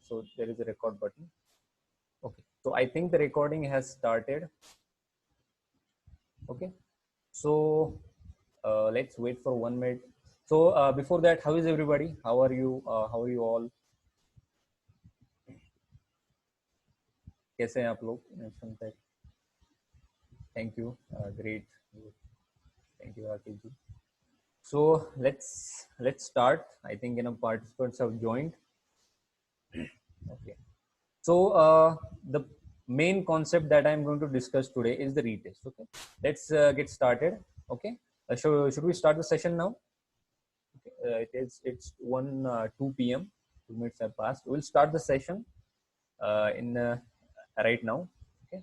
So there is a record button. Okay, so I think the recording has started. Okay, so let's wait for 1 minute. So before that, how is everybody? How are you? How are you all? कैसे हैं आप लोग? Thank you. Great. Thank you, Rakesh ji. So let's start. I think participants have joined. Okay. So the main concept that I'm going to discuss today is the retest. Okay. Let's get started. Okay. Should we start the session now? Okay. It's 2 p.m. 2 minutes have passed. We'll start the session in right now. Okay.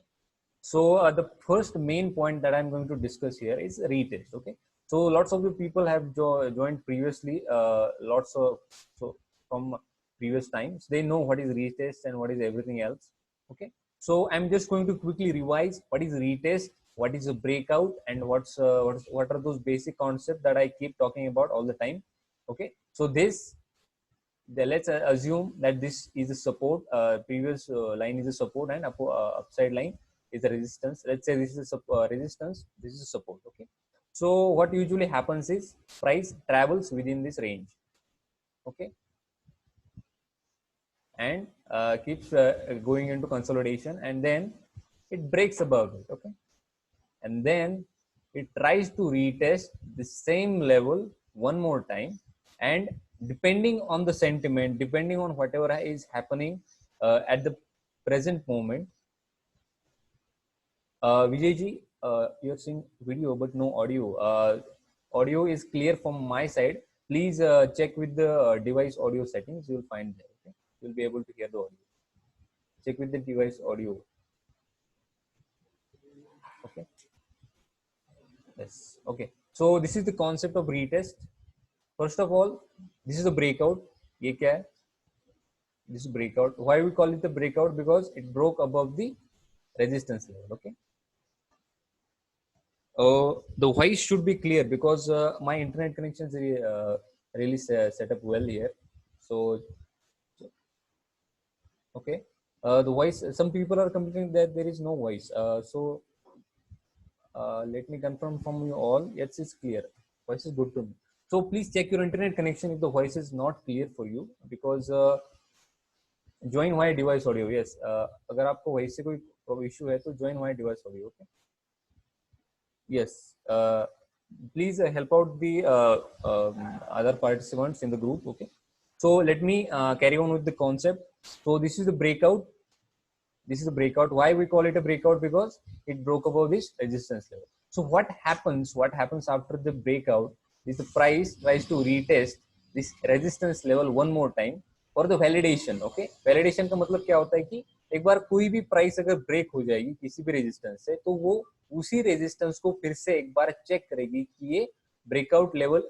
So the first main point that I'm going to discuss here is retest. Okay. So lots of the people have joined previously. Lots of so from previous times they know what is retest and what is everything else. Okay. So I'm just going to quickly revise what is retest, what is a breakout, and what are those basic concepts that I keep talking about all the time. Okay. So let's assume that this is a support. Previous line is a support, and upside line is a resistance. Let's say this is a resistance, this is a support. Okay. So what usually happens is price travels within this range. Okay. And keeps going into consolidation, and then it breaks above it. Okay. And then it tries to retest the same level one more time, and depending on the sentiment, depending on whatever is happening at the present moment. Vijayji, you're seeing video but no audio. Audio is clear from my side. Please check with the device audio settings. You'll find there. Okay? You'll be able to hear the audio. Check with the device audio. Okay. Yes. Okay. So this is the concept of retest. First of all, this is a breakout. ये क्या है? This is breakout. Why we call it the breakout? Because it broke above the resistance level. Okay. The why should be clear because my internet connection is really set up well here. So okay. The voice. Some people are complaining that there is no voice. So let me confirm from you all. Yes, it's clear. Voice is good to me. So please check your internet connection if the voice is not clear for you because join my device audio. Yes, अगर आपको voice से कोई issue है तो join my device audio. Okay. Yes. Please help out the other participants in the group. Okay. So let me carry on with the concept. So this is the breakout. This is a breakout. Why we call it a breakout? Because it broke above this resistance level. So what happens after the breakout is the price tries to retest this resistance level one more time for the validation. Okay. Validation का मतलब क्या होता है कि एक बार कोई भी price अगर ब्रेक हो जाएगी किसी भी रेजिस्टेंस से तो वो उसी रेजिस्टेंस को फिर से एक बार चेक करेगी कि ये ब्रेकआउट लेवल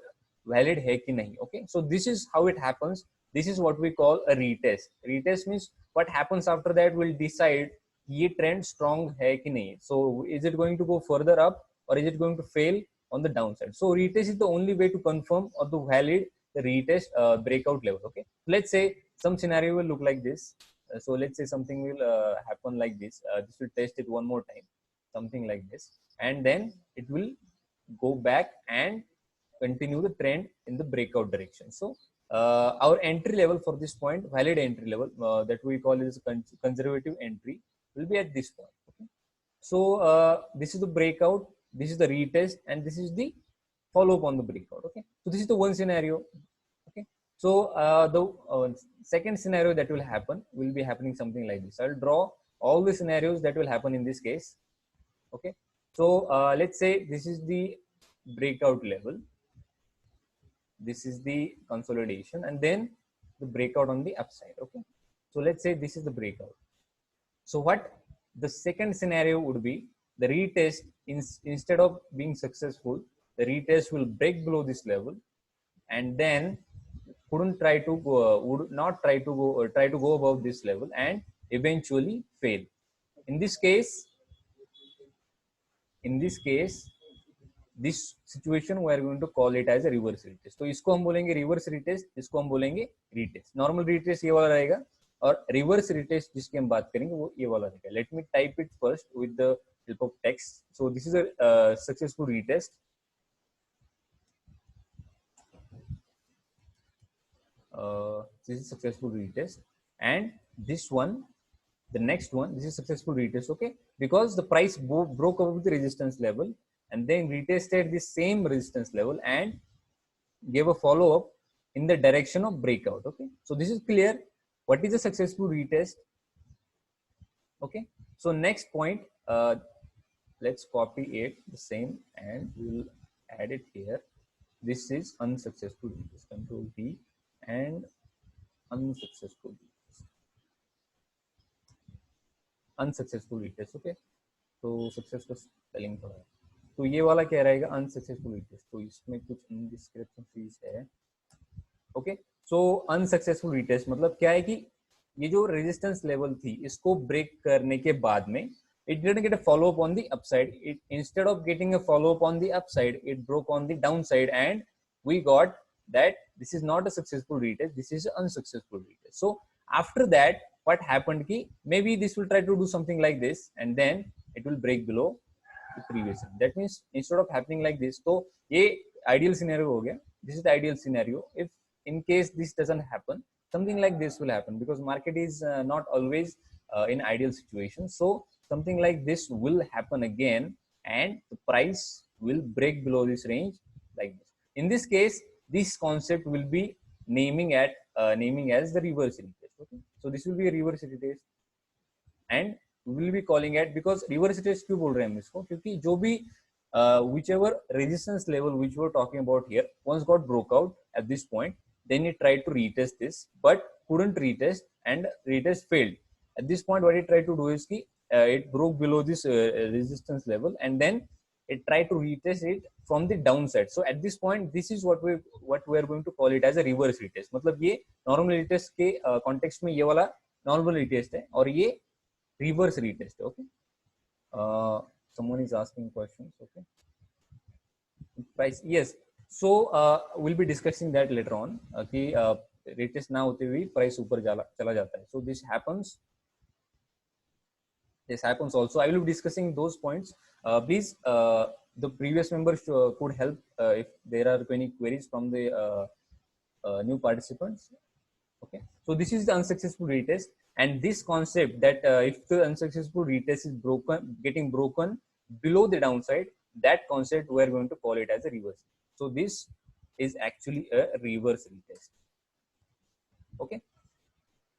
वैलिड है कि नहीं. Okay. So this is how it happens. This is what we call a retest. Retest means what happens after that will decide ये trend strong है कि नहीं. So is it going to go further up or is it going to fail on the downside? So retest is the only way to confirm or to validate the retest breakout level. Okay. Let's say some scenario will look like this. So let's say something will happen like this. This will test it one more time, something like this, and then it will go back and continue the trend in the breakout direction. So our entry level for this point, valid entry level that we call is conservative entry, will be at this point. Okay. So this is the breakout, this is the retest, and this is the follow up on the breakout. Okay. So this is the one scenario. Okay. So the second scenario that will happen will be happening something like this. I'll draw all the scenarios that will happen in this case. Okay. So let's say this is the breakout level. This is the consolidation and then the breakout on the upside. Okay. So let's say this is the breakout. So what the second scenario would be, the retest instead of being successful, the retest will break below this level and then would not try to go above this level and eventually fail. In this case, this situation we are going to call it as a reverse retest. तो इसको हम बोलेंगे reverse retest, इसको हम बोलेंगे retest. Normal retest ये वाला रहेगा और रिवर्स रिटेस्ट जिसकी हम बात करेंगे वो ये वाला रहेगा. Let me type it first with the help of text. So this is a successful retest. This is successful retest, and this one, the next one, this is successful retest. Okay, because the price broke above the resistance level and then retested the same resistance level and gave a follow up in the direction of breakout. Okay, so this is clear. What is a successful retest? Okay, so next point, let's copy it the same and we'll add it here. This is unsuccessful retest. Control T and unsuccessful retest. Okay, तो success का spelling थोड़ा है, तो ये वाला क्या रहेगा unsuccessful retest. तो इसमें कुछ इनडिस्क्रिप्शंस है. ओके, सो अनसक्सेसफुल रिटेस्ट मतलब क्या है कि ये जो रेजिस्टेंस लेवल थी इसको ब्रेक करने के बाद में it didn't get a follow up on the upside. It instead of getting a follow up on the upside, it broke on the downside, and we got that this is not a successful retest, this is an unsuccessful retest. So after that what happened ki maybe this will try to do something like this and then it will break below the previous one. That means instead of happening like this, so ye ideal scenario ho gaya. This is the ideal scenario. If in case this doesn't happen, something like this will happen because market is not always in ideal situation. So something like this will happen again and the price will break below this range like this. In this case, this concept will be naming as the reverse retest. Okay, so this will be a reverse retest and we will be calling it, because reverse retest क्यों बोल रहे हैं हम इसको, क्योंकि जो भी whichever resistance level which we are talking about here once got broke out at this point, then it tried to retest this but couldn't retest and retest failed. At this point what it tried to do is ki it broke below this resistance level and then it tried to retest it from the downside. So at this point this is what we are going to call it as a reverse retest. मतलब ये normal retest के context में ये वाला normal retest है और ये reverse retest. Okay, someone is asking questions. Okay, price, yes, so we'll be discussing that later on कि retest ना होते हुए price ऊपर चला जाता है. So this happens also. I will be discussing those points. Please the previous members could help if there are any queries from the new participants. Okay, so this is the unsuccessful retest, and this concept that if the unsuccessful retest is getting broken below the downside, that concept we are going to call it as a reverse. So this is actually a reverse retest. Okay,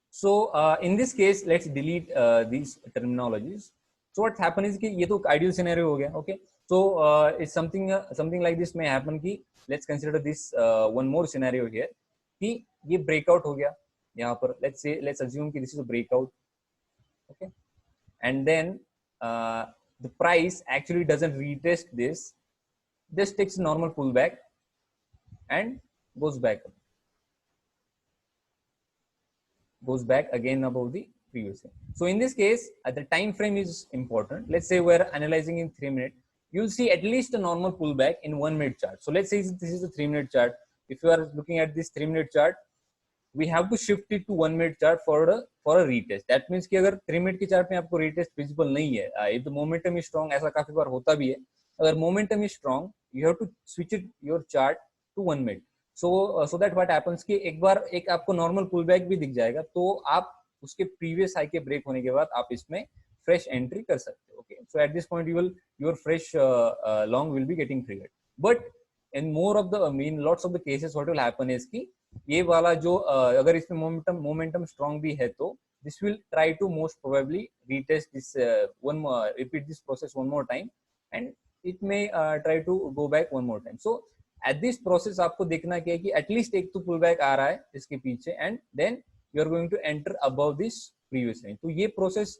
so in this case let's delete these terminologies. So what happen is कि ये तो ideal scenario हो गया. Okay, so it's something like this may happen कि let's consider this one more scenario here कि ये breakout हो गया यहाँ पर. Let's assume कि this is a breakout. Okay, and then the price actually doesn't retest this, just takes a normal pullback and goes back again above the previous thing. So in this case, the time frame is important. Let's say we're analyzing in 3 minutes. You'll see at least a normal pullback in 1 minute chart. So let's say this is a 3 minute chart. If you are looking at this 3 minute chart, we have to shift it to 1 minute chart for a retest. That means कि अगर 3 minute की chart में आपको retest visible नहीं है, if the momentum is strong, ऐसा काफी बार होता भी है, अगर momentum is strong, you have to switch your chart to 1 minute. So that what happens कि एक बार एक आपको normal pullback भी दिख जाएगा, तो आप उसके previous high के break होने के बाद आप इसमें fresh entry कर सकते हो. Okay, so at this point your fresh long will be getting triggered. But in lots of the cases what will happen is कि ये वाला जो अगर इसमें momentum strong भी है तो this will try to most probably retest this repeat this process one more time and it may try to go back one more time. So at this process आपको देखना क्या है कि at least एक तो pullback आ रहा है इसके पीछे and then you are going to enter above this previous range. तो ये process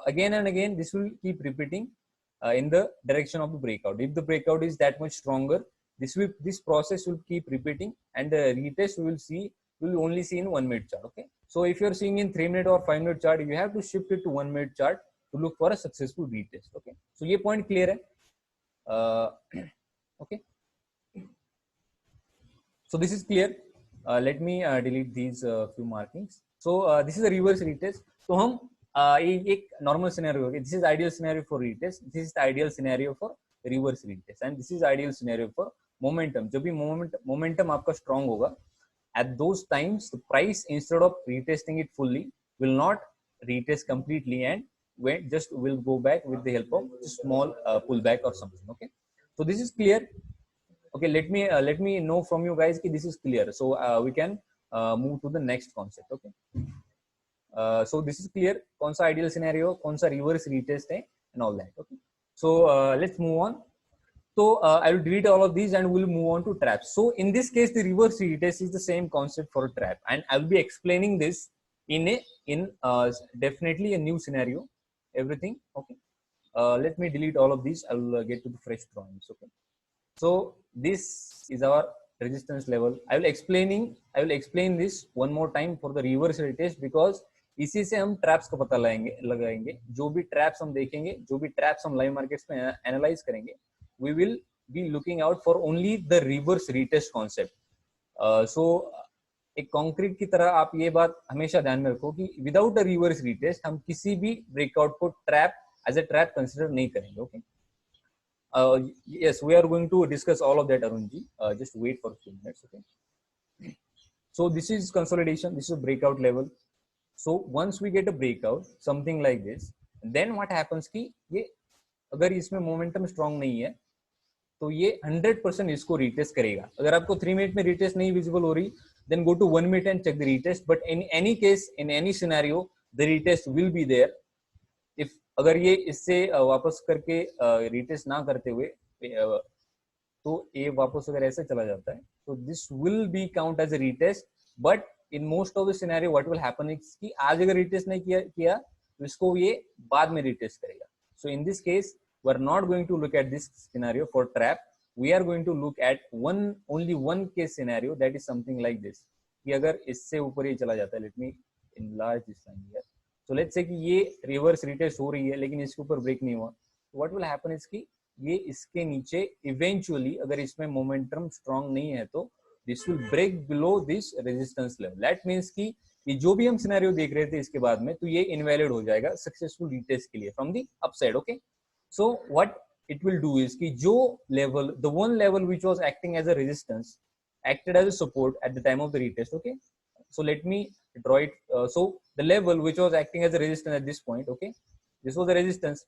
again and again this will keep repeating in the direction of the breakout. If the breakout is that much stronger, this process will keep repeating and the retest we will only see in 1 minute chart. Okay, so if you are seeing in 3 minute or 5 minute chart, you have to shift it to 1 minute chart to look for a successful retest. Okay, so ये point clear है. Okay, so this is clear. Let me delete these few markings. So this is a reverse retest. तो हम एक normal scenario, this is ideal scenario for retest, this is the ideal scenario for reverse retest, and this is ideal scenario for momentum. जब भी momentum आपका strong होगा, at those times the price, instead of retesting it fully, will not retest completely, and when just will go back with the help of small pullback or something. Okay, so this is clear. Okay, let me know from you guys कि this is clear, so we can move to the next concept. Okay, so this is clear, कौन सा ideal scenario, कौन सा reverse retest है, and all that. Okay, so let's move on. So I will delete all of these and we'll move on to traps. So in this case, the reverse retest is the same concept for a trap, and I will be explaining this in definitely a new scenario. Everything. Okay. Let me delete all of these. I will get to the fresh drawings. Okay. So this is our resistance level. I will explain this one more time for the reverse retest, because इसी से हम traps का पता लगाएंगे. जो भी traps हम देखेंगे, जो भी ट्रैप्स हम लाइव मार्केट्स में एनालाइज करेंगे, we will be looking out for only the reverse retest concept. So एक कॉन्क्रीट की तरह आप ये बात हमेशा ध्यान में रखो कि विदाउट अ रिवर्स रिटेस्ट हम किसी भी ब्रेकआउट को trap as a trap consider नहीं करेंगे. Okay, yes, we are going to discuss all of that, Arunji. Just wait for a few minutes. Okay, so this is consolidation, this is a breakout level. So once we get a breakout something like this, then what happens कि ये अगर इसमें momentum strong नहीं है तो ये 100% इसको retest करेगा. अगर आपको 3 मिनट में रिटेस्ट नहीं विजिबल हो रही, then go to 1 minute and check the retest. But in any case, in any scenario, the retest will be there. If अगर ये इससे वापस करके रिटेस्ट ना करते हुए तो ये वापस अगर ऐसे चला जाता है, तो this will be count as a retest. But in most of the scenario what will happen is कि आज अगर रिटेस्ट नहीं किया तो इसको ये बाद में रिटेस्ट करेगा. So in this case we are not going to look at this scenario for trap. We are going to look at only one case scenario, that is something like this कि अगर इससे ऊपर ये चला जाता है, let me enlarge this line here. So let's say कि ये रिवर्स रिटेस्ट हो रही है लेकिन इसके ऊपर ब्रेक नहीं हुआ, तो what will happen is कि ये इसके नीचे इवेंचुअली अगर इसमें मोमेंटम स्ट्रांग नहीं है तो this will break below this resistance level. That means कि ये जो भी हम सिनेरियो देख रहे थे इसके बाद में, तो ये इनवैलिड हो जाएगा सक्सेसफुल रिटेस्ट के लिए from the upside. Okay, so what it will do is कि जो level, the one level which was acting as a resistance acted as a support at the time of the retest. Okay, so let me draw it. So the level which was acting as a resistance at this point, okay, this was the resistance,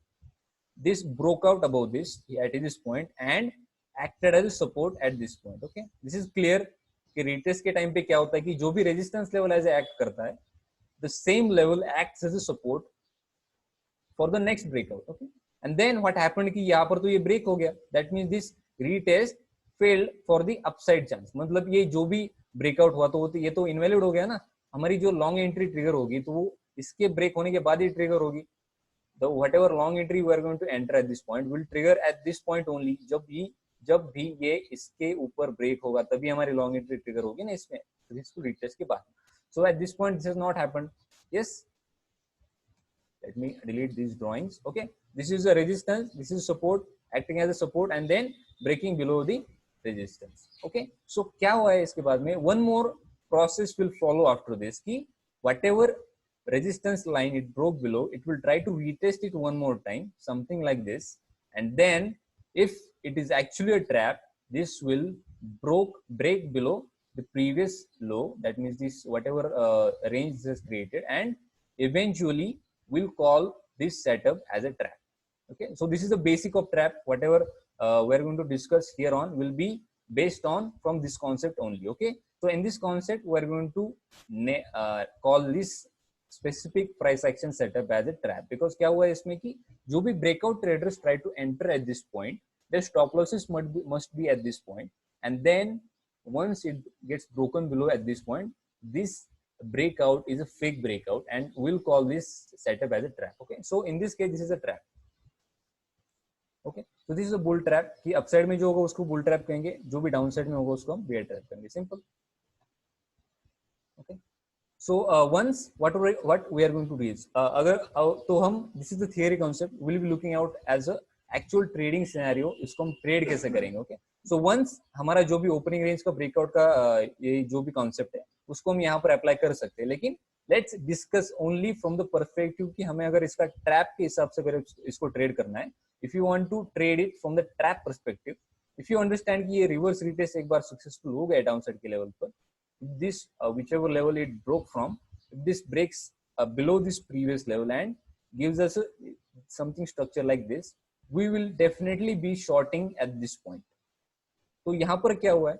this broke out above this at this point and acted as a support at this point. Okay, this is clear कि retest के time पे क्या होता है कि जो भी resistance level ऐसे act करता है, the same level acts as a support for the next breakout. Okay, and then what happened कि यहाँ पर तो ये break हो गया, that means this retest failed for the upside chance. मतलब ये जो भी breakout हुआ तो ये तो invalid हो गया ना, हमारी जो long entry trigger होगी तो वो इसके break होने के बाद ही trigger होगी. The whatever long entry we are going to enter at this point will trigger at this point only. जब भी ये इसके ऊपर break होगा तभी हमारी long entry trigger होगी ना इसमें, तो इसको retest के बाद. So at this point this has not happened. Yes. Let me delete these drawings. Okay, this is a resistance, this is support, acting as a support and then breaking below the resistance. Okay, so क्या हुआ है इसके बाद में, one more process will follow after this कि whatever resistance line it broke below, it will try to retest it one more time, something like this, and then if it is actually a trap, this will break below the previous low, that means this whatever range this has created, and eventually we'll call this setup as a trap. Okay, so this is the basic of trap. Whatever we're going to discuss here on will be based on from this concept only. Okay, so in this concept we're going to call this specific price action setup as a trap, because क्या हुआ है इसमें कि जो भी breakout traders try to enter at this point, their stop losses must be at this point, and then once it gets broken below at this point, this breakout is a fake breakout and we'll call this setup as a trap. Okay, so in this case this is a trap. Okay, so this is a bull trap कि upside में जो होगा उसको bull trap कहेंगे, जो भी downside में होगा उसको हम bear trap कहेंगे. Simple. Okay, so once what we are going to do is अगर तो हम, this is the theory concept, we'll be looking out as a actual trading scenario, इसको हम trade कैसे करेंगे. Okay, so once हमारा जो भी opening range का breakout का ये जो भी concept है उसको हम यहाँ पर अप्लाई कर सकते हैं, लेकिन let's discuss only from the perspective कि हमें अगर इसका ट्रैप के हिसाब से अगर इसको ट्रेड करना है, if you want to trade it from the trap perspective, if you understand कि ये रिवर्स रिटेस्ट एक बार सक्सेसफुल हो गया डाउनसाइड के लेवल पर, this whichever level it broke from, if this breaks below this previous level and gives us something structure like this, we will definitely be shorting at this point. तो यहाँ पर क्या हुआ है,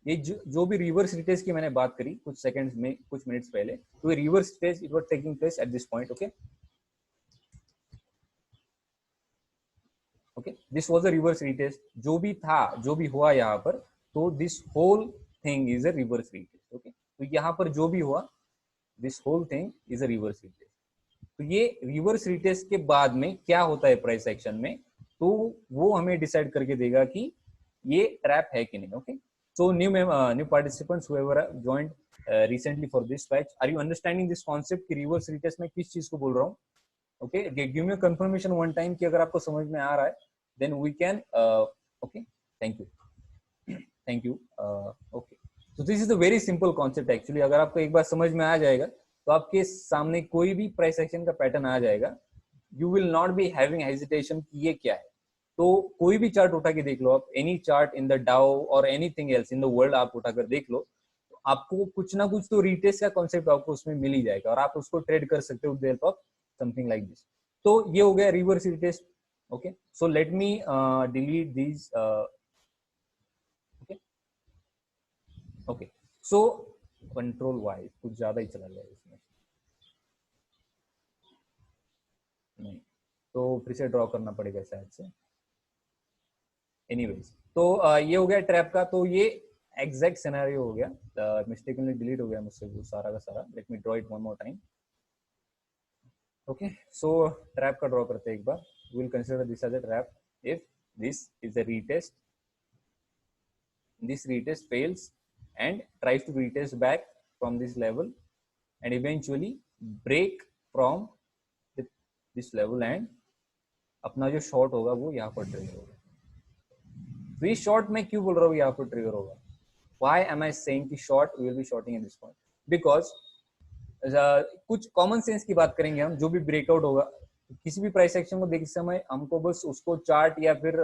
ये जो भी रिवर्स रिटेस्ट की मैंने बात करी कुछ सेकंड्स में, कुछ मिनट्स पहले, तो ये reverse retest it was taking place at this point. Okay okay, this was a reverse retest. जो भी था, जो भी हुआ यहाँ पर, तो this whole thing is a reverse retest. Okay, तो यहाँ पर जो भी हुआ, this whole thing is a reverse retest. तो ये रिवर्स रिटेस्ट के बाद में क्या होता है प्राइस एक्शन में, तो वो हमें डिसाइड करके देगा कि ये ट्रैप है कि नहीं. Okay, so new participants whoever joined recently for this batch, are you understanding this concept कि रिवर्स रिटेस्ट में किस चीज को बोल रहा हूँ? Okay, give me confirmation one time कि अगर आपको समझ में आ रहा है, then we can. Okay, thank you, thank you. Okay, तो this is a very simple concept actually. अगर आपको एक बार समझ में आ जाएगा तो आपके सामने कोई भी प्राइस एक्शन का पैटर्न आ जाएगा. You will not be having hesitation कि ये क्या है. तो कोई भी चार्ट उठा के देख लो आप, एनी चार्ट इन द डाउ और anything else in the world आप उठाकर देख लो, तो आपको कुछ ना कुछ तो रिटेस्ट का कॉन्सेप्ट आपको उसमें मिल ही जाएगा और आप उसको ट्रेड कर सकते हो with the help of something like this. तो ये हो गया reverse retest. Okay, so let me delete these. Okay okay, so control Y कुछ ज्यादा ही चला गया इसमें, नहीं तो फिर से ड्रॉ करना पड़ेगा शायद से. एनीवेज, तो ये हो गया ट्रैप का. तो ये एग्जैक्ट सिनेरियो हो गया, मिस्टेकनली डिलीट हो गया मुझसे वो सारा का सारा. Let me draw it one more time. Okay, so trap का ड्रॉ करते हैं एक बार. We will consider this as a trap if this is a retest, this retest fails and tries to retest back from this level and eventually break from this level and अपना जो short होगा वो यहाँ पर trigger होगा. तो ये short में क्यों बोल रहा हूँ यहाँ पर ट्रिगर होगा? Why am I saying कि short we will be shorting at this point? Because कुछ कॉमन सेंस की बात करेंगे हम. जो भी ब्रेकआउट होगा किसी भी प्राइस एक्शन को देखते समय हमको बस उसको चार्ट या फिर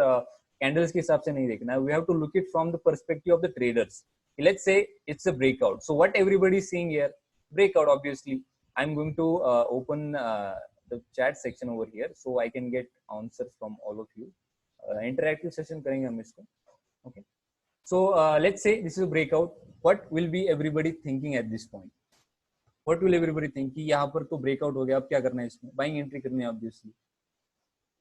कैंडल्स के हिसाब से नहीं देखना है. We have to look it from the perspective of the traders. Let's say it's a breakout. So what everybody is seeing here, breakout. Obviously I am going to open the chat section over here so I can get answers from all of you. Interactive session करेंगे हम इसको. Okay, so let's say this is a breakout. What will be everybody thinking at this point? What will everybody think कि यहाँ पर तो breakout हो गया, अब क्या करना है इसमें? बाइंग एंट्री करनी है obviously.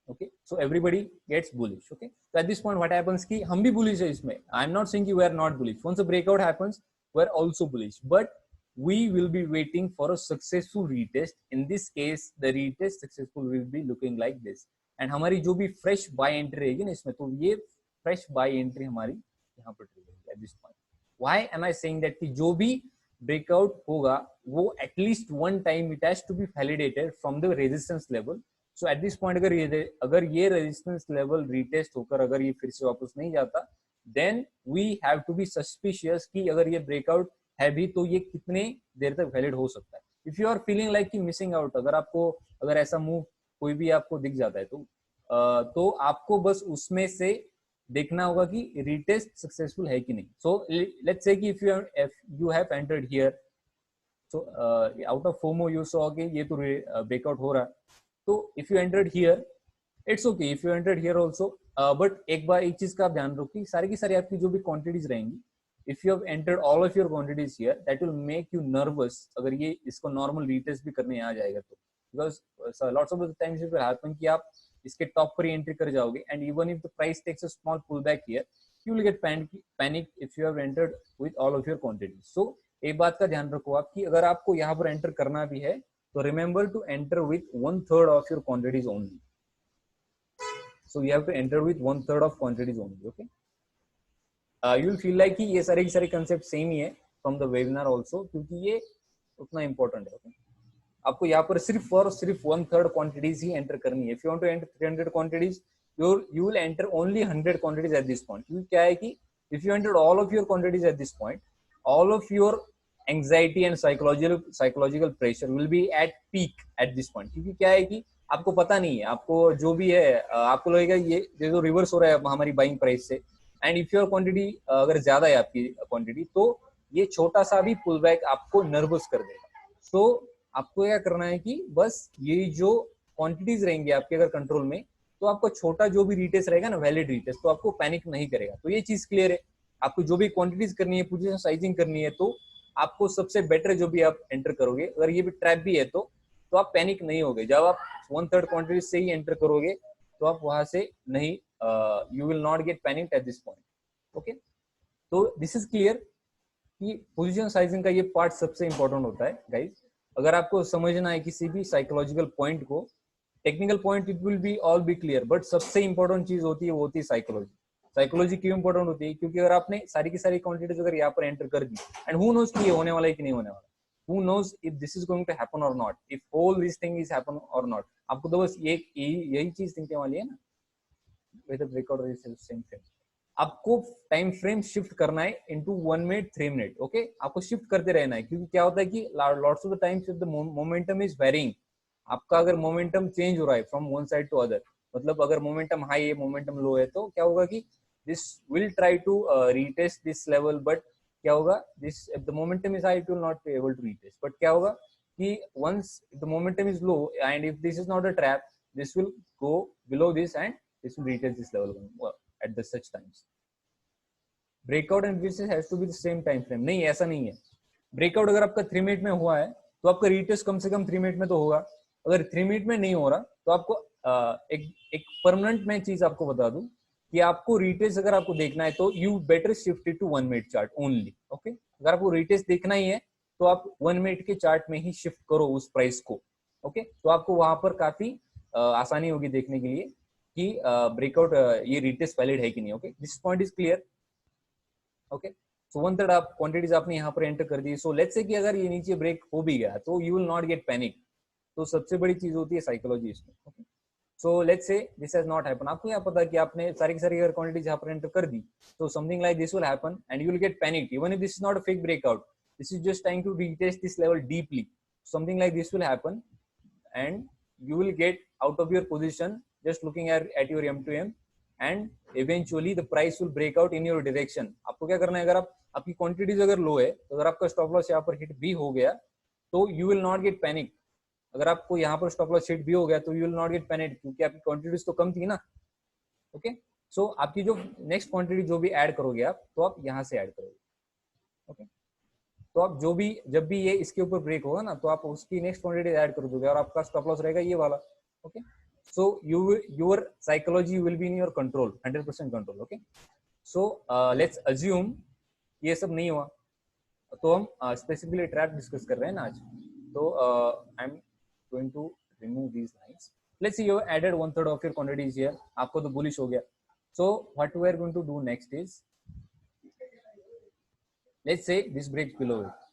Okay, so everybody gets bullish. Okay, so at this point what happens कि हम भी बुलिश है इसमें. आई एम नॉट सेइंग कि we are not bullish. Once a breakout happens, we are also bullish, but we will be waiting for a successful retest. In this case, the retest successful will be looking like this. And हमारी जो भी fresh buy entry रहेगी ना इसमें, तो ये fresh buy entry हमारी यहाँ पर ट्रिगर होगी at this point. Why am I saying that कि जो भी ब्रेकआउट होगा वो at least one time it has to be validated from the resistance level. So at this point अगर ये रेजिस्टेंस लेवल रिटेस्ट होकर अगर ये फिर से वापस नहीं जाता, then we have to be suspicious कि अगर ये ब्रेकआउट है भी तो ये कितने देर तक वैलिड हो सकता है. If you are feeling like कि मिसिंग आउट, अगर ऐसा मूव कोई भी आपको दिख जाता है तो आपको बस उसमें से देखना होगा कि रिटेस्ट सक्सेसफुल है कि नहीं. सो लेट्स से कि if you have entered here, so out of FOMO you saw कि ये तो ब्रेकआउट हो रहा है, तो if you entered here it's okay. If you entered here also, but एक बार एक चीज का आप ध्यान रखो कि सारी की सारी आपकी जो भी क्वांटिटीज रहेंगी, if you have entered all of your quantities here, that will make you nervous अगर ये इसको नॉर्मल रिटेस्ट भी करने आ जाएगा तो. Because lots of the times it will happen कि आप इसके टॉप पर एंट्री कर जाओगे and even if the price takes a small pull back here, you will get panic if you have entered with all of your quantities. So एक बात का ध्यान रखो आप कि अगर आपको यहाँ पर एंटर करना भी है तो remember to enter with 1/3 of your quantities only. So you have to enter with 1/3 of quantities only. Okay, you will feel like कि ये सारे के सारे कंसेप्ट सेम ही है फ्रॉम द वेबिनार ऑल्सो, क्योंकि ये उतना इंपॉर्टेंट है. ओके, आपको यहाँ पर सिर्फ और सिर्फ 1/3 क्वांटिटीज ही एंटर करनी है. If you want to enter 300 quantities, you will enter only 100 quantities at this point. क्योंकि क्या है कि if you entered all of your quantities at this point, all of your anxiety and psychological pressure will be at peak at this point, क्योंकि क्या है कि आपको पता नहीं है, आपको जो भी है आपको लगेगा ये जो रिवर्स हो रहा है हमारी बाइंग प्राइस से, एंड इफ योर क्वांटिटी अगर ज्यादा है आपकी क्वांटिटी, तो ये छोटा सा भी पुल बैक आपको नर्वस कर देगा। तो आपको क्या करना है कि बस ये जो क्वांटिटीज रहेंगी आपके अगर कंट्रोल में, तो आपको छोटा जो भी रिटेस्ट रहेगा ना, वैलिड रिटेस्ट, तो आपको पैनिक नहीं करेगा। तो ये चीज क्लियर है। आपको जो भी क्वांटिटीज करनी है, पोजीशन साइजिंग करनी है, तो आपको सबसे बेटर जो भी आप एंटर करोगे, अगर ये भी ट्रैप भी है तो आप पैनिक नहीं होगे। जब आप 1/3 क्वांटिटी से ही एंटर करोगे तो आप वहां से नहीं, you will not get panic eight this point. Okay, तो दिस इज क्लियर कि पोजीशन साइजिंग का ये पार्ट सबसे इंपॉर्टेंट होता है गाइस। अगर आपको समझना है किसी भी साइकोलॉजिकल पॉइंट को, technical point it will be all B clear, but सबसे इंपॉर्टेंट चीज होती है वो होती है साइकोलॉजी। साइकोलॉजी क्यों इंपॉर्टेंट होती है? क्योंकि अगर आपने सारी की सारी क्वांटिटीज अगर यहाँ पर एंटर कर दी, एंड हु नोज कि ये होने वाला है कि नहीं होने वाला, who knows if this is going to happen or not, if all these thing is happen or not, आपको तो बस यही चीज थिंक वाली है ना, whether breakout or same frame। आपको टाइम फ्रेम शिफ्ट करना है इनटू 1 मिनट 3 मिनट। ओके, आपको शिफ्ट करते रहना है, क्योंकि क्या होता है कि lots of the times the momentum is varying, आपका अगर मोमेंटम चेंज हो रहा है from one side to other, मतलब अगर मोमेंटम हाई है, मोमेंटम लो है, तो क्या होगा कि this will try to retest this level, but क्या होगा, this if the momentum is high it will not be able to retest. But क्या होगा कि once the momentum is low and if this is not a trap, this will go below this and this will retest this level at the such times। Breakout and retest has to be the same time frame. नहीं, ऐसा नहीं है। Breakout अगर आपका 3 minute में हुआ है तो आपका रिटेस्ट कम से कम 3 मिनट में तो होगा। अगर 3 मिनट में नहीं हो रहा तो आपको एक परमानेंट मैं चीज आपको बता दूं कि आपको रिटेस्ट अगर आपको देखना है तो you better shift it to 1 minute chart only. Okay, अगर आपको रिटेस्ट देखना ही है तो आप 1 मिनट के चार्ट में ही शिफ्ट करो उस प्राइस को। ओके, तो आपको वहां पर काफी आसानी होगी देखने के लिए कि ब्रेकआउट ये रिटेस्ट वैलिड है कि नहीं। Okay, this point is clear. Okay, so 1/3 आप क्वांटिटीज आपने यहाँ पर एंटर कर दी। सो लेट्स से कि अगर ये नीचे ब्रेक हो भी गया तो you will not get panic. तो सबसे बड़ी चीज होती है साइकोलॉजी इसमें। Okay, so let's say this has not happen. आपको क्या पता कि आपने सारी की सारी अगर क्वांटिटीज यहाँ पर एंटर कर दी तो something like this will happen and you will get panic even if this is not a fake breakout, this is just trying to retest this level deeply. Something like this will happen and you will get out of your position just looking at your M2M and eventually the price will break out in your direction। आपको क्या करना है, अगर आपकी quantities अगर लो है तो अगर आपका स्टॉप लॉस यहाँ पर हिट भी हो गया तो you will not get panic. अगर आपको यहाँ पर स्टॉप लॉस हिट भी हो गया तो you will not get panic, क्योंकि आपकी क्वांटिटीज तो कम थी ना। ओके, सो आपकी जो नेक्स्ट क्वांटिटी जो भी ऐड करोगे आप, तो आप यहाँ से ऐड करोगे। ओके, तो आप जो भी जब भी ये इसके ऊपर ब्रेक होगा ना तो आप उसकी नेक्स्ट क्वांटिटी ऐड कर दोगे और आपका स्टॉप लॉस रहेगा ये वाला। Okay, so your psychology will be in your control, 100% control. Okay, so let's assume ये सब नहीं हुआ तो हम स्पेसिफिकली ट्रैप डिस्कस कर रहे हैं ना आज। तो I am going to remove these lines. Let's see you added 1/3 of your quantities here, आपको तो बुलिश हो गया। So what we are going to do next is, let's say this breaks below it.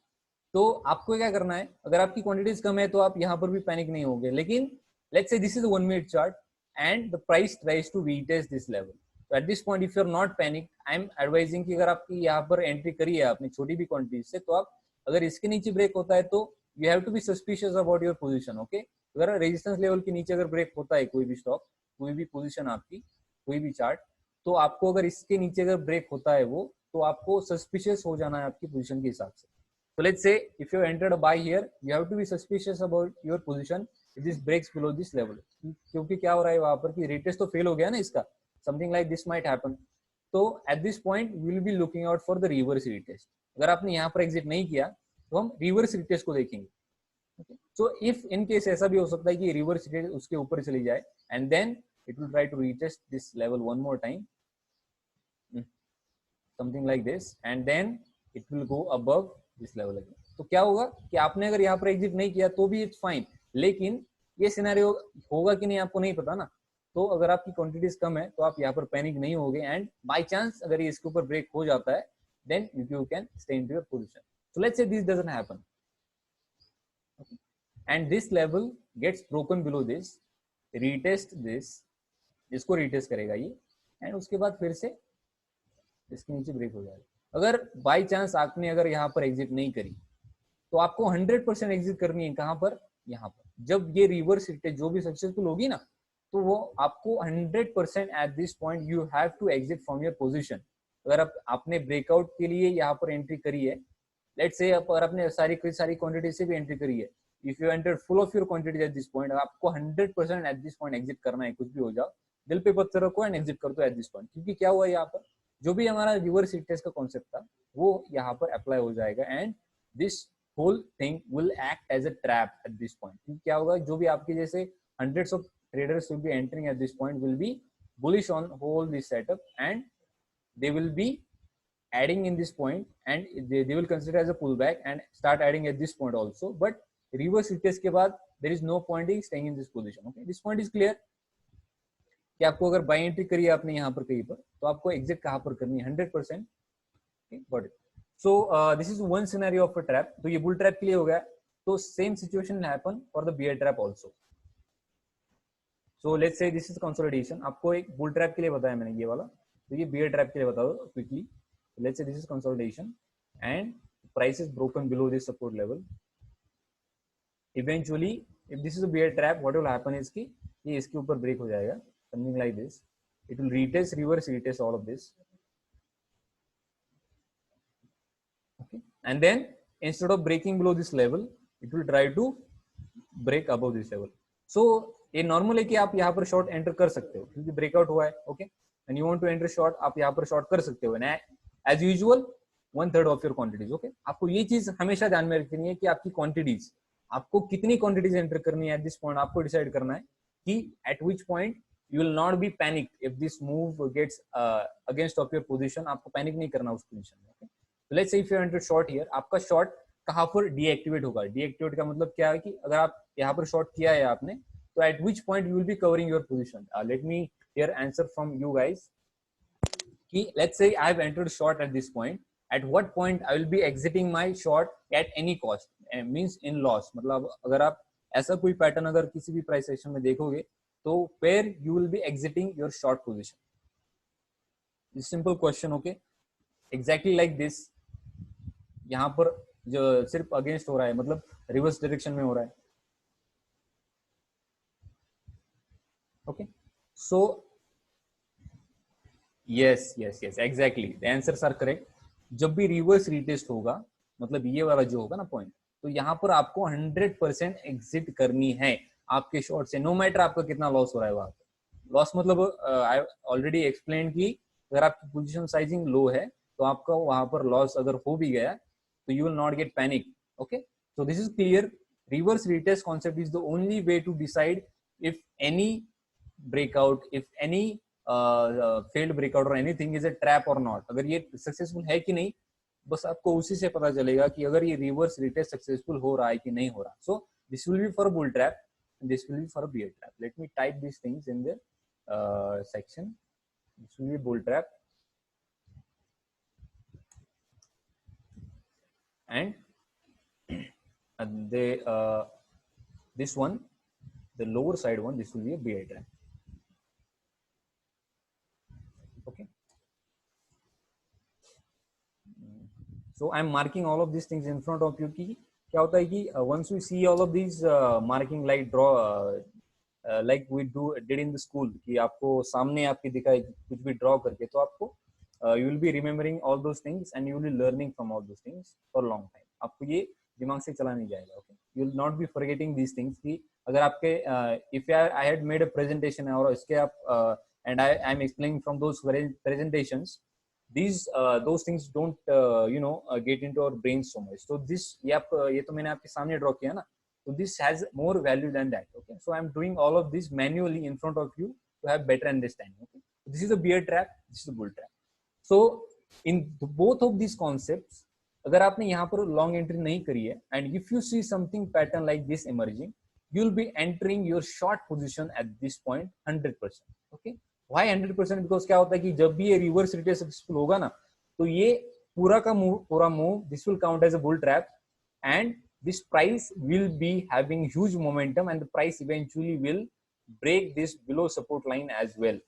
तो आपको क्या करना है, अगर आपकी क्वांटिटीज कम है तो आप यहाँ पर भी पैनिक नहीं होगे, लेकिन let's say this is 1 minute chart and the price tries to retest this level. तो at this point if you are not panic, I am advising कि अगर आपकी यहाँ पर एंट्री करी है आपने छोटी भी क्वांटिटीज से, तो आप अगर इसके नीचे ब्रेक होता है तो you have to be suspicious about your position. Okay, अगर रेजिस्टेंस लेवल के नीचे अगर ब्रेक होता है कोई भी स्टॉक, कोई भी पोजीशन आपकी, कोई भी चार्ट, तो आपको अगर इसके नीचे अगर ब्रेक होता है वो, तो आपको सस्पिशियस हो जाना है आपकी पोजीशन के हिसाब से। So let's say if you entered a buy here, you have to be suspicious about your position if this breaks below this level। क्योंकि क्या हो रहा है वहां पर कि रिटेस्ट तो फेल हो गया ना इसका, something like this might happen। तो at this point we will be looking out for the reverse retest। अगर आपने यहाँ पर एग्जिट नहीं किया तो हम रिवर्स रिटेस्ट को देखेंगे। So if in case ऐसा भी हो सकता है कि रिवर्स रिटेस्ट उसके ऊपर चली जाए and then it will try to retest this level one more time, something like this, and then it will go above this level again. तो क्या होगा कि आपने अगर यहाँ पर एग्जिट नहीं किया तो भी इट्स फाइन, लेकिन ये सिनेरियो होगा कि नहीं आपको नहीं पता ना। तो अगर आपकी क्वांटिटीज कम है तो आप यहाँ पर पैनिक नहीं होगे, एंड बाय चांस अगर ये इसके ऊपर ब्रेक हो जाता है then you can stay in your position. So let's say this doesn't happen and this level gets broken below this, retest this, इसको रीटेस्ट करेगा ये, एंड उसके बाद फिर से इसके नीचे ब्रेक हो जाएगा। अगर बाय चांस आपने अगर यहाँ पर एग्जिट नहीं करी तो आपको 100% एग्जिट करनी है कहां पर, यहाँ पर। जब ये रिवर्स रिटेस्ट जो भी सक्सेसफुल होगी ना, तो वो आपको 100% at this point you have to exit from your position. अगर आपने ब्रेकआउट के लिए यहाँ पर एंट्री करी है, लेट्स से अगर आपने सारी क्वांटिटी से भी एंट्री करी है, if you enter full of your quantity eight this point, आपको 100% एट दिस पॉइंट एग्जिट करना है, कुछ भी हो जाओ, दिल पे पत्थर रखो एंड एग्जिट कर दो एट दिस पॉइंट। क्योंकि क्या हुआ यहाँ पर, जो भी हमारा रिवर्स रिटेस्ट का कॉन्सेप्ट था वो यहाँ पर अप्लाई हो जाएगा and this whole thing will act as a trap at this point. क्या होगा, जो भी आपके जैसे hundreds of traders will be entering at this point will be bullish on whole this setup, and they will be adding in this point, and they will consider as a pullback and start adding at this point also. But reverse retest के बाद there is no point in staying in this position. Okay, this point is clear कि आपको अगर bye entry करी है आपने यहाँ पर कहीं पर, तो आपको एग्जिट कहाँ पर करनी है, 100%। Got it. So this is one scenario of a trap. तो ये बुल ट्रैप के लिए हो गया। तो same situation happen for the bear trap also. So let's say this is consolidation. आपको एक बुल ट्रैप के लिए बताया मैंने ये वाला, तो ये बियर ट्रैप के लिए बता दो quickly. Let's say this is consolidation and price is broken below this support level. Eventually if this is a bear trap, what will happen is कि ये इसके ऊपर ब्रेक हो जाएगा, something like this. It will retest, reverse retest all of this, okay, and then instead of breaking below this level it will try to break above this level. So ये normal है कि आप यहाँ पर short enter कर सकते हो क्योंकि ब्रेकआउट हुआ है। Okay, and you want to enter short, आप यहाँ पर शॉर्ट कर सकते हो as usual 1/3 of your quantities. Okay, आपको ये चीज हमेशा ध्यान में रखनी है कि आपकी क्वांटिटीज, आपको कितनी क्वांटिटीज एंटर करनी है एट दिस पॉइंट, आपको डिसाइड करना है कि eight which point you will not be panicked if this move gets against of your position। आपको पैनिक नहीं करना उस पोजीशन में। Okay, so let's say if you enter short here, आपका शॉर्ट कहाँ पर डीएक्टिवेट होगा। डीएक्टिवेट का मतलब क्या है कि अगर आप यहाँ पर शॉर्ट किया है आपने, तो at which point you will be covering your position। Let me hear answer from you guys कि let's say I have entered short at this point, at what point I will be exiting my short at any cost, means in loss। मतलब अगर आप ऐसा कोई pattern अगर किसी भी price section में देखोगे, तो where you will be exiting your short position? This simple question, okay? Exactly like this। यहाँ पर जो सिर्फ अगेंस्ट हो रहा है, मतलब रिवर्स डायरेक्शन में हो रहा है। Okay, so yes yes yes exactly, the answers are correct. जब भी रिवर्स रीटेस्ट होगा, मतलब ये वाला जो होगा ना पॉइंट, तो यहाँ पर आपको 100% एग्जिट करनी है आपके शॉर्ट से, नो मैटर आपका कितना लॉस हो रहा है वहां पर। लॉस मतलब आई ऑलरेडी एक्सप्लेन की, अगर आपकी पोजीशन साइजिंग लो है तो आपका वहां पर लॉस अगर हो भी गया तो you will not get panic. Okay, so this is clear. Reverse retest concept is the only way to decide if any breakout, if any failed breakout और एनीथिंग इज अ ट्रैप और not. अगर ये successful है कि नहीं, बस आपको उसी से पता चलेगा कि अगर ये रिवर्स रिटेस्ट सक्सेसफुल हो रहा है कि नहीं हो रहा। So this will B for bull trap, this will be for a bear trap। Let me type these things in the section। This will be bull trap and the this one, the lower side one, this will be a bear trap। okay, so I'm marking all of these things in front of you कि क्या होता है कि once we see all of these marking like draw like we did in the school कि आपको सामने आपकी दिखाई कुछ भी ड्रॉ करके, तो आपको you will be remembering all those things and you will be learning from all those things for long time। आपको ये दिमाग से चला नहीं जाएगा। okay, you will not be forgetting these things कि अगर आपके if I had made a presentation और इसके आप and I am explaining from those presentations, these those things don't get into our brains so much। so this ये तो मैंने आपके सामने ड्रॉ किया ना, so this has more value than that। okay, so I'm doing all of this manually in front of you to have better understanding। okay, this is a bear trap, this is a bull trap। so in both of these concepts, अगर आपने यहाँ पर long entry नहीं करी है and if you see something pattern like this emerging, you will be entering your short position at this point 100%। okay, why 100%? Because क्या होता है कि जब भी ये रिवर्स रिटेस्ट सक्सेसफुल होगा ना, तो ये पूरा move this will count as a bull trap and this price will be having huge momentum and the price eventually will break this below support line as well।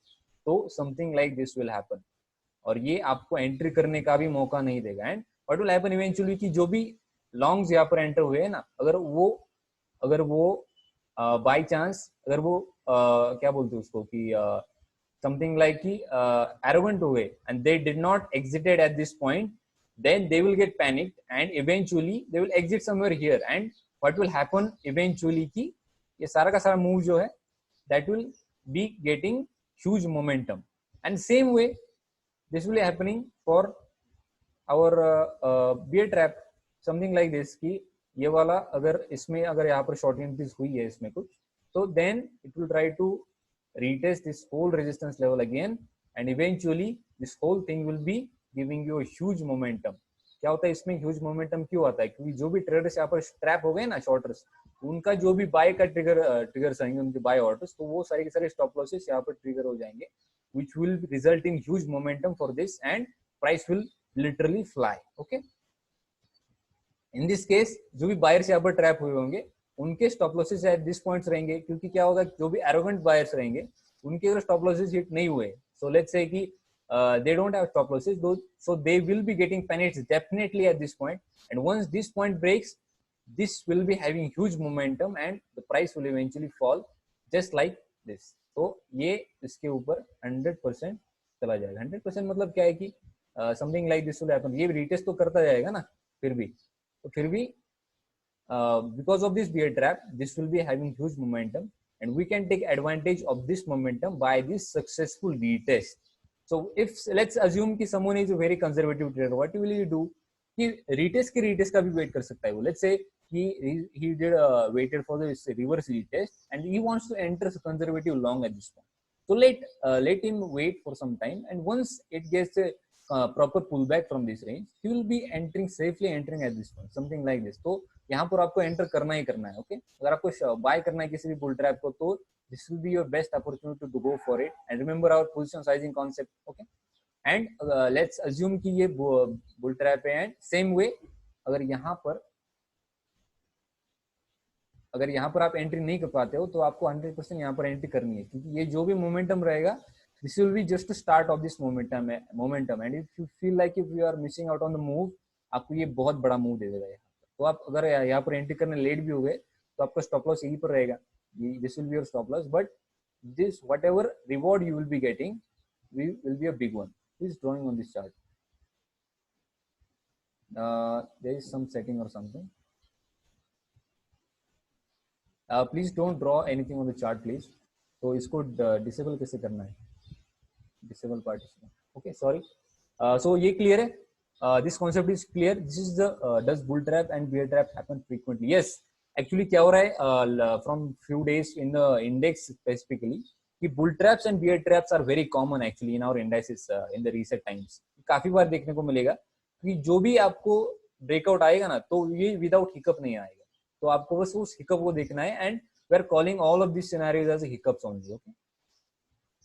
so something like this will happen और ये आपको entry करने का भी मौका नहीं देगा। And what will happen eventually कि जो भी लॉन्ग्स यहाँ पर एंटर हुए हैं ना, अगर वो बाय चांस अगर वो क्या बोलते हैं उसको कि something like arrogant हो गए and they did not exited at this point, then they will get panicked and eventually they will exit somewhere here, and what will happen eventually कि ये सारा का सारा मूव जो है that will be getting huge momentum, and same way this will be happening for our bear trap, something like this कि ये वाला अगर इसमें अगर यहाँ पर शॉर्ट एंट्रीज हुई है इसमें कुछ, तो then it will try to retest this whole resistance level again, and eventually this whole thing will be giving you a huge momentum. क्या होता है इसमें ह्यूज मोमेंटम क्यों आता है? क्योंकि जो भी ट्रेडर्स यहाँ पर ट्रैप हो गए ना शॉर्टर्स, उनका जो भी बाय का ट्रिगर्स आएंगे, उनके बाय ऑर्डर्स, तो वो सारे के सारे स्टॉप लॉसेस यहाँ पर ट्रिगर हो जाएंगे, which will result in huge momentum for this and price will literally fly. Okay, in this case जो भी बायर्स यहाँ पर ट्रैप हुए होंगे उनके stop losses at this points रहेंगे, क्योंकि क्या होगा, जो भी एरोगेंट बायर्स रहेंगे उनके अगर स्टॉप लॉसेस हिट नहीं हुए, सो लेट्स से कि they don't have stop losses, so they will be getting panicked definitely at this point, and once this point breaks, this will be having huge momentum and the price will eventually fall just like this. तो ये इसके ऊपर 100% चला जाएगा. 100% मतलब क्या है कि something like this will happen. ये रिटेस्ट तो करता जाएगा ना, फिर भी because of this bear trap, this will be having huge momentum, and we can take advantage of this momentum by this successful retest. So if let's assume कि someone is a very conservative trader, what will he do? कि retest का भी wait कर सकता है वो. Let's say he did waited for this reverse retest and he wants to enter conservative long at this point. So let him wait for some time, and once it gets a proper pullback from this range, he will be safely entering at this point, something like this. तो यहाँ पर आपको enter करना ही करना है. Okay, अगर आपको bye करना है किसी भी बुल ट्रैप को, तो this will be your best opportunity to go for it, and remember our position sizing concept. Okay, and let's assume कि ये बुल ट्रैप है, and same way अगर यहाँ पर आप एंट्री नहीं कर पाते हो, तो आपको 100% यहाँ पर एंट्री करनी है, क्योंकि ये जो भी मोमेंटम रहेगा, this will be just the start of this momentum, and if you feel like if you are missing out on the move, आपको ये बहुत बड़ा मूव दे देगा यहाँ. तो आप अगर यहाँ पर एंट्री करने लेट भी हो गए, तो आपका स्टॉप लॉस यहीं पर रहेगा. This will be your stop loss, but this whatever reward you will be getting will be a big one. Please drawing on this chart. There is some setting or something. Please don't draw anything on the chart, please. तो इसको disable कैसे करना है? Disable partition. Okay, sorry. So ये clear है? This concept is clear. This is the does bull trap and bear trap happen frequently? Yes. Actually क्या हो रहा है from few days in the index specifically कि bull traps and bear traps are very common actually in our indices in the recent times. काफी बार देखने को मिलेगा कि जो भी आपको ब्रेकआउट आएगा ना, तो ये विदाउट हिकअप नहीं आएगा, तो आपको बस उस हिकअप को देखना है, and we are calling all of this scenarios as hiccups only. Okay,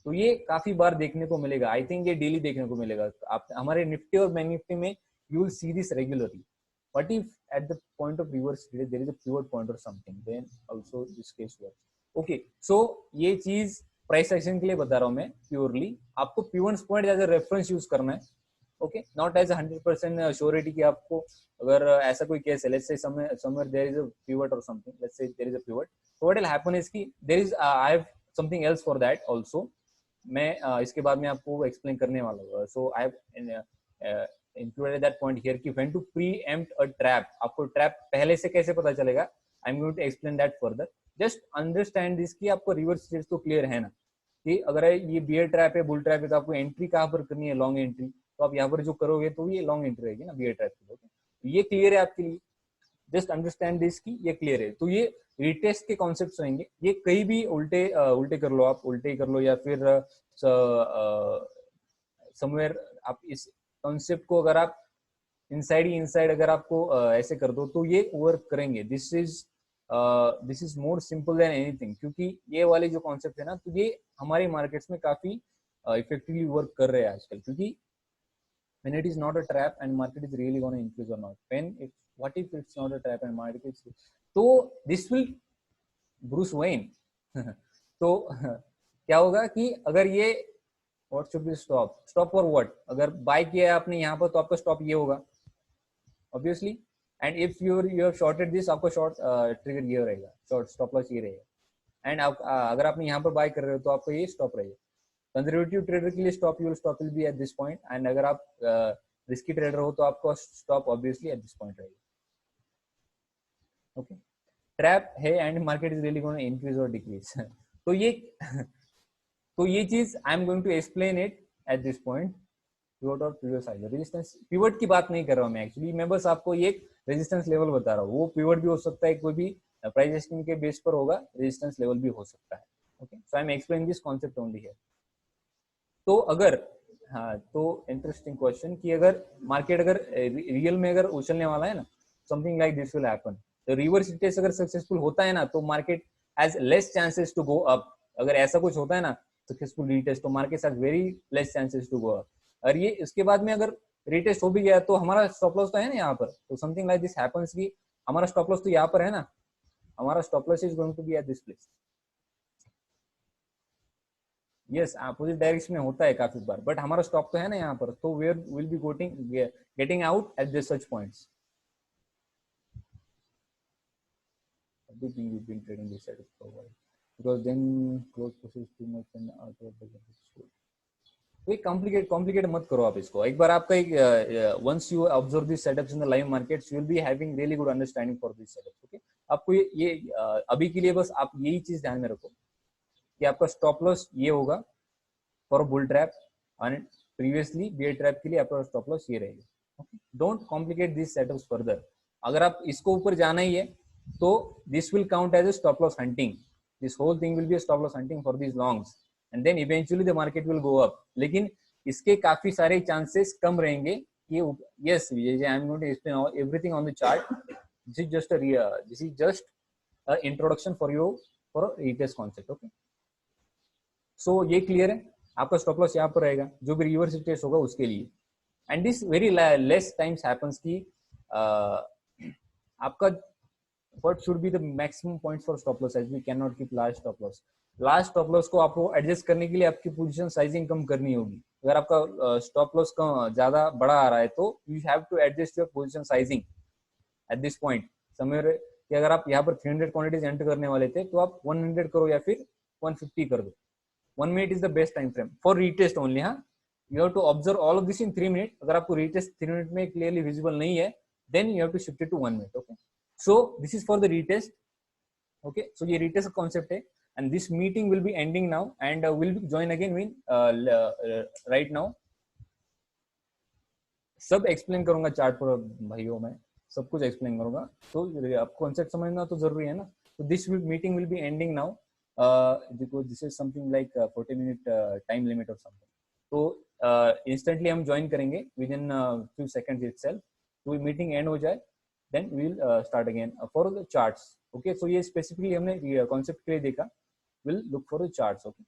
तो ये काफी बार देखने को मिलेगा. आई थिंक ये डेली देखने को मिलेगा. आप हमारे निफ्टी और बैंक निफ्टी में you will see this regularly. What if at the point of reverse there is a pivot point or something, then also this case works. Okay, so ये चीज प्राइस एक्शन के लिए बता रहा हूँ मैं प्योरली. आपको pivot point as a reference use करना है. ओके, नॉट एज 100% श्योरिटी कि आपको अगर ऐसा कोई केस है, let's say somewhere there is a pivot or something, let's say there is a pivot, so what will happen is कि there is I have something else for that also. मैं इसके बाद में आपको एक्सप्लेन करने वाला हूँ. So I have included that point here कि when to preempt a trap. आपको ट्रैप पहले से कैसे पता चलेगा, I am going to explain that further. Just understand this कि आपको रिवर्स स्टेज तो क्लियर है ना, कि अगर ये बियर ट्रैप है, बुल ट्रैप है, तो आपको एंट्री कहाँ पर करनी है, लॉन्ग एंट्री. तो आप यहाँ पर जो करोगे तो ये लॉन्ग एंट्री रहेगी ना बियर ट्रैप की. ओके, ये क्लियर है आपके लिए. जस्ट अंडरस्टैंड दिस की ये क्लियर है. तो ये रिटेस्ट के कॉन्सेप्ट्स रहेंगे. ये कहीं भी उल्टे कर लो, आप उल्टे कर लो, या फिर समवेयर आप इस कॉन्सेप्ट को अगर आप इनसाइड अगर आपको ऐसे कर दो, तो ये वर्क करेंगे. This is more simple than anything, क्योंकि ये वाले जो कॉन्सेप्ट है ना, तो ये हमारे मार्केट्स में काफी इफेक्टिवली वर्क कर रहे हैं आजकल. क्योंकि when it is not a trap and market is really going to increase or not, what if it's not a trap and market is, so this will Bruce Wayne. तो क्या होगा कि अगर ये what should be stop for what, अगर bye किया है आपने यहाँ पर, तो आपका स्टॉप ये होगा obviously. And if you have shorted this, आपका शॉर्ट ट्रिगर ये रहेगा, शॉर्ट स्टॉप लॉस ये रहेगा। एंड आप अगर आप यहाँ पर बाय कर रहे हो तो आपको ये स्टॉप रहेगा। कंजर्वेटिव ट्रेडर के लिए stop will be at this point, and अगर आप रिस्की ट्रेडर हो तो आपका stop obviously at this point रहेगा। ओके, ट्रैप है and market is really going to increase और डिक्रीज। तो ये तो ये चीज I am going to explain it at this point. Pivot और प्रीवियस हाई रेजिस्टेंस, पिवट की बात नहीं कर रहा हूँ मैं एक्चुअली, मैं बस आपको ये रेजिस्टेंस लेवल बता रहा हूँ। वो पिवट भी हो सकता है, कोई भी प्राइस एक्शन के बेस पर होगा, रेजिस्टेंस लेवल भी हो सकता है। Okay, so I am explaining this concept only है। तो अगर, हाँ, तो इंटरेस्टिंग क्वेश्चन कि अगर मार्केट अगर रियल में अगर उछलने वाला है ना, something like this will happen. तो रिवर्स टेस्ट अगर सक्सेसफुल होता है ना, तो market has less chances to go up. अगर ऐसा कुछ होता है ना सक्सेसफुल रीटेस्ट, तो market has very less chances to go up. और ये इसके बाद में अगर रीटेस्ट हो भी गया तो हमारा स्टॉप लॉस तो है ना यहाँ पर, तो समथिंग लाइक दिस हैपेंस कि हमारा स्टॉप लॉस तो यहाँ पर है ना, हमारा stop loss is going to be at this place. Yes, opposite direction में होता है काफी बार, बट हमारा स्टॉप तो है ना यहाँ पर, तो where will be getting out at this such points. Big thing you've been trading this setup for a while, because then close process too much and out of the school. तो complicate मत करो आप इसको। एक बार आपका एक once you observe this setups in the live markets, you will be having really good understanding for this setups. Okay, आपको ये अभी के लिए बस आप यही चीज ध्यान में रखो कि आपका स्टॉप लॉस ये होगा for bull trap, and previously bear trap के लिए आपका स्टॉप लॉस ये रहेगा। Okay, don't complicate this setups further. अगर आप इसको ऊपर जाना ही है तो this will count as a stop loss hunting, this whole thing will be a stop loss hunting for this longs, and then eventually the market will go up. लेकिन इसके काफी सारे चांसेस कम रहेंगे कि yes, I am going to explain everything on the chart. This is just introduction for you for retest concept. Okay, so ये clear है, आपका स्टॉप लॉस यहाँ पर रहेगा जो भी रिवर्स टेस्ट होगा उसके लिए। And this very less times happens कि आपका what should be the maximum points for stop loss, as we cannot keep large stop loss. Large stop loss को आपको एडजस्ट करने के लिए आपकी पोजीशन साइजिंग कम करनी होगी। अगर आपका स्टॉप लॉस ज्यादा बड़ा आ रहा है तो you have to adjust your position sizing at this point somewhere, कि अगर आप यहाँ पर 300 क्वांटिटीज एंटर करने वाले थे तो आप 100 करो या फिर 150 कर दो। 1 minute is the best time frame for retest only. हाँ, you have to observe all of this in 3 minute. अगर आपको रीटेस्ट 3 मिनट में क्लियरली विजिबल नहीं है, then you have to shift it to 1 minute. Okay, so this is for the retest. Okay, so ये retest concept है, and this meeting will be ending now, and we'll join again with right now। सब explain करूंगा chart पर भाइयों, मैं सब कुछ explain करूंगा, तो आप कॉन्सेप्ट समझना तो जरूरी है ना। तो this meeting will be ending now, because this is something like 40 minute time limit और समथिंग। तो इंस्टेंटली हम ज्वाइन करेंगे with in few seconds itself, तो मीटिंग एंड हो जाए, then we will start again for the charts. Okay, so ये specifically हमने concept के लिए देखा, we'll look for the charts. Okay,